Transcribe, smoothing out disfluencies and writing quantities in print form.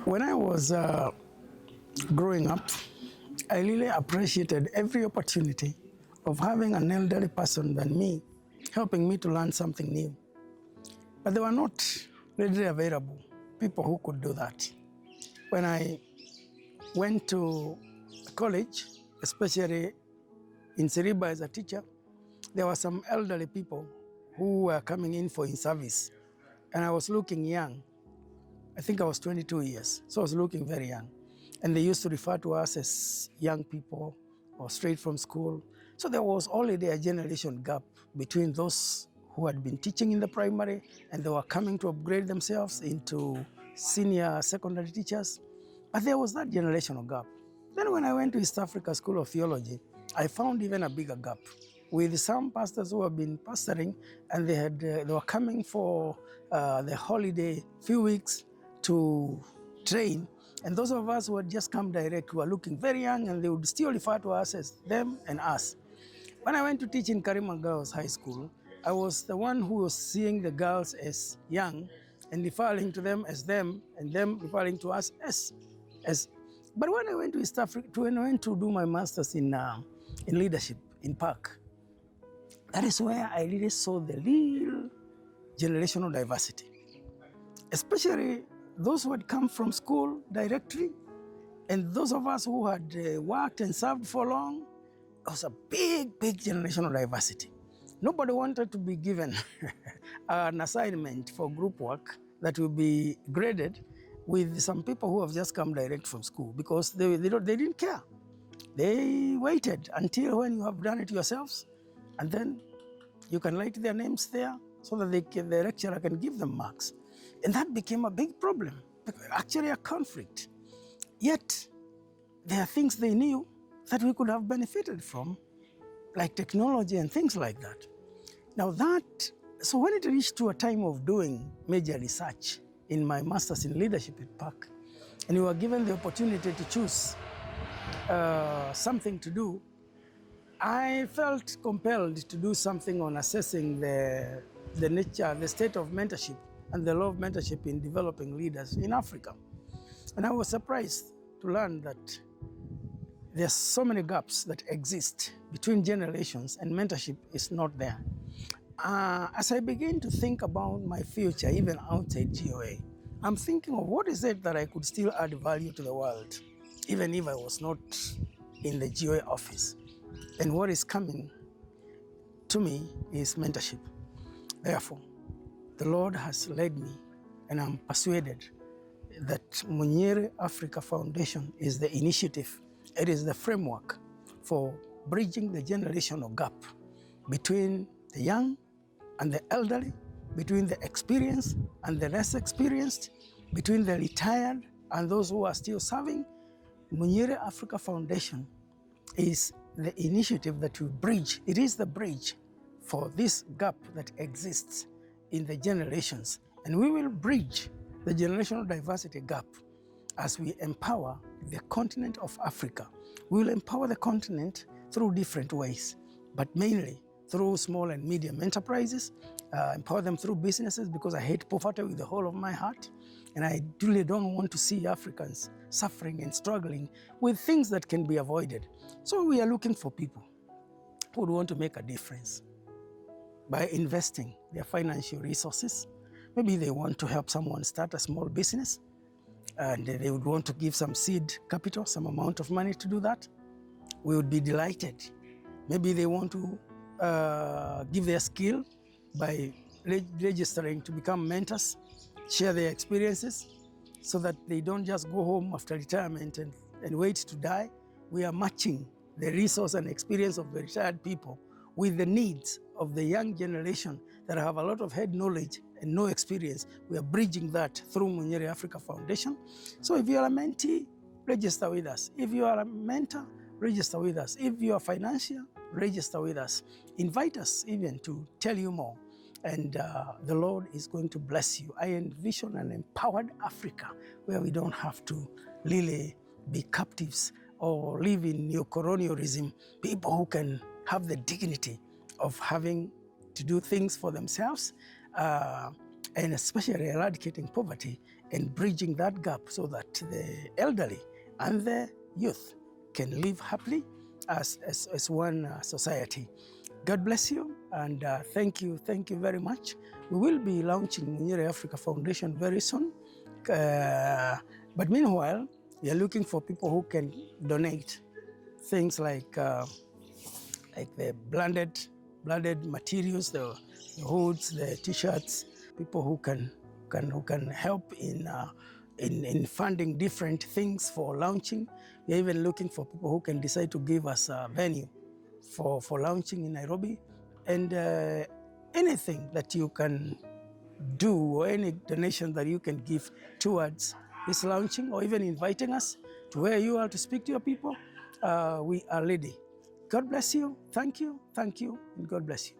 When I was growing up, I really appreciated every opportunity of having an elderly person than me helping me to learn something new. But there were not readily available people who could do that. When I went to college, especially in Seriba as a teacher, there were some elderly people who were coming in for in-service. And I was looking young. I think I was 22 years, so I was looking very young. And they used to refer to us as young people or straight from school. So there was already a generation gap between those who had been teaching in the primary and they were coming to upgrade themselves into senior secondary teachers. But there was that generational gap. Then when I went to East Africa School of Theology, I found even a bigger gap with some pastors who have been pastoring and they were coming for the holiday few weeks to train. And those of us who had just come direct, who were looking very young, and they would still refer to us as them and us. When I went to teach in Karima Girls High School, I was the one who was seeing the girls as young and referring to them as them, and them referring to us as. But when I went to East Africa, when I went to do my master's in leadership in Park, that is where I really saw the real generational diversity, especially those who had come from school directly, and those of us who had worked and served for long. It was a big generational diversity. Nobody wanted to be given an assignment for group work that will be graded with some people who have just come direct from school because they didn't care. They waited until when you have done it yourselves, and then you can write their names there so that the lecturer can give them marks. And that became a big problem, actually a conflict. Yet, there are things they knew that we could have benefited from, like technology and things like that. So when it reached to a time of doing major research in my master's in leadership at Park, and we were given the opportunity to choose something to do, I felt compelled to do something on assessing the nature, the state of mentorship and the law of mentorship in developing leaders in Africa. And I was surprised to learn that there are so many gaps that exist between generations and mentorship is not there. As I begin to think about my future, even outside GOA, I'm thinking of what is it that I could still add value to the world, even if I was not in the GOA office. And what is coming to me is mentorship. Therefore, the Lord has led me, and I'm persuaded that Munyiri Africa Foundation is the initiative. It is the framework for bridging the generational gap between the young and the elderly, between the experienced and the less experienced, between the retired and those who are still serving. Munyiri Africa Foundation is the initiative that will bridge. It is the bridge for this gap that exists in the generations. And we will bridge the generational diversity gap as we empower the continent of Africa. We will empower the continent through different ways, but mainly through small and medium enterprises, empower them through businesses, because I hate poverty with the whole of my heart. And I really don't want to see Africans suffering and struggling with things that can be avoided. So we are looking for people who would want to make a difference by investing their financial resources. Maybe they want to help someone start a small business and they would want to give some seed capital, some amount of money to do that. We would be delighted. Maybe they want to give their skill by registering to become mentors, share their experiences so that they don't just go home after retirement and wait to die. We are matching the resource and experience of the retired people with the needs of the young generation that have a lot of head knowledge and no experience. We are bridging that through Munyiri Africa Foundation. So if you are a mentee, register with us. If you are a mentor, register with us. If you are financial, register with us. Invite us even to tell you more. And the Lord is going to bless you. I envision an empowered Africa where we don't have to really be captives or live in neo-colonialism. People who can have the dignity of having to do things for themselves, and especially eradicating poverty and bridging that gap so that the elderly and the youth can live happily as one society. God bless you, and thank you very much. We will be launching Munyiri Africa Foundation very soon. But meanwhile, we are looking for people who can donate things like the blended materials, the hoods, the t-shirts, people who can help in funding different things for launching. We're even looking for people who can decide to give us a venue for launching in Nairobi, and anything that you can do, or any donation that you can give towards this launching, or even inviting us to where you are to speak to your people, we are ready. God bless you. Thank you, and God bless you.